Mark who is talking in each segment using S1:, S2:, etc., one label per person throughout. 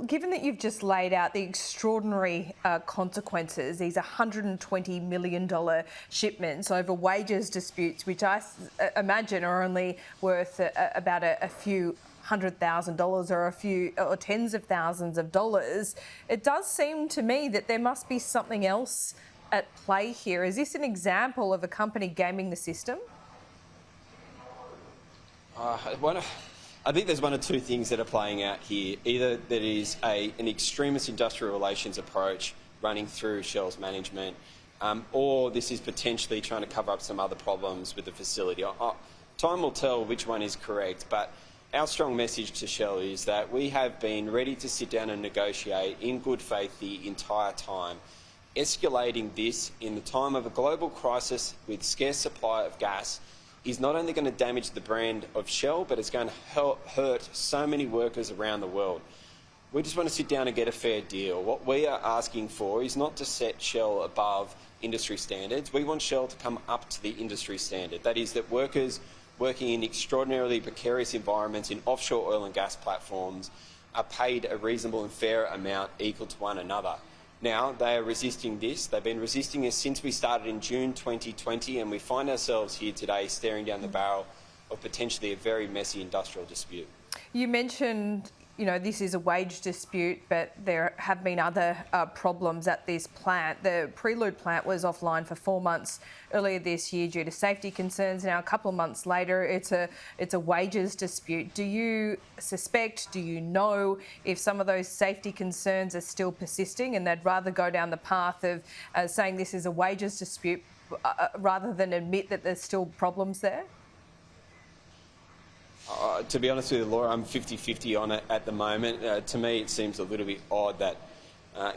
S1: given that you've just laid out the extraordinary consequences, these $120 million shipments over wages disputes, which I imagine are only worth about a few $100,000 or a few or tens of thousands of dollars, it does seem to me that there must be something else at play here. Is this an example of a company gaming the system?
S2: I think there's one or two things that are playing out here. Either that is an extremist industrial relations approach running through Shell's management, or this is potentially trying to cover up some other problems with the facility. Time will tell which one is correct, but our strong message to Shell is that we have been ready to sit down and negotiate in good faith the entire time. Escalating this in the time of a global crisis with scarce supply of gas is not only going to damage the brand of Shell, but it's going to hurt so many workers around the world. We just want to sit down and get a fair deal. What we are asking for is not to set Shell above industry standards. We want Shell to come up to the industry standard. That is, that workers working in extraordinarily precarious environments in offshore oil and gas platforms are paid a reasonable and fair amount equal to one another. Now, they are resisting this. They've been resisting this since we started in June 2020, and we find ourselves here today staring down the barrel of potentially a very messy industrial dispute.
S1: You mentioned, this is a wage dispute, but there have been other problems at this plant. The Prelude plant was offline for 4 months earlier this year due to safety concerns. Now, a couple of months later, it's a wages dispute. Do you suspect, do you know if some of those safety concerns are still persisting and they'd rather go down the path of saying this is a wages dispute rather than admit that there's still problems there?
S2: To be honest with you, Laura, I'm 50-50 on it at the moment. To me, it seems a little bit odd that,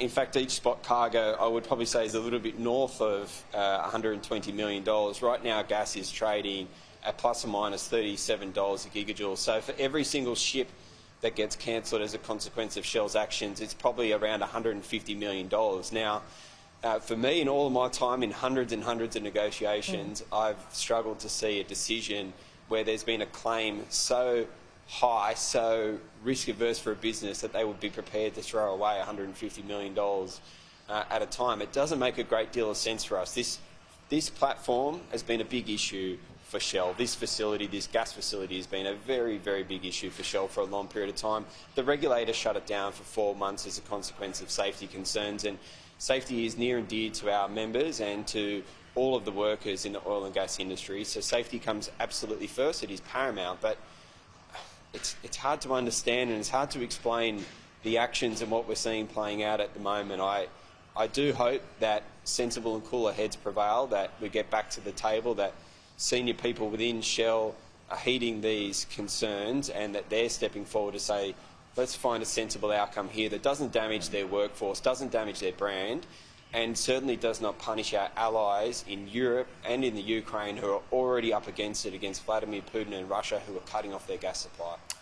S2: in fact, each spot cargo, I would probably say, is a little bit north of $120 million. Right now, gas is trading at plus or minus $37 a gigajoule. So for every single ship that gets cancelled as a consequence of Shell's actions, it's probably around $150 million. Now, for me, in all of my time in hundreds and hundreds of negotiations, I've struggled to see a decision where there's been a claim so high, so risk-averse for a business that they would be prepared to throw away $150 million at a time. It doesn't make a great deal of sense for us. This platform has been a big issue for Shell. This facility, this gas facility, has been a very, very big issue for Shell for a long period of time. The regulator shut it down for 4 months as a consequence of safety concerns, and safety is near and dear to our members and to all of the workers in the oil and gas industry. So safety comes absolutely first. It is paramount, but it's hard to understand and it's hard to explain the actions and what we're seeing playing out at the moment. I do hope that sensible and cooler heads prevail, that we get back to the table, that senior people within Shell are heeding these concerns and that they're stepping forward to say, let's find a sensible outcome here that doesn't damage their workforce, doesn't damage their brand, and certainly does not punish our allies in Europe and in the Ukraine who are already up against it, against Vladimir Putin and Russia, who are cutting off their gas supply.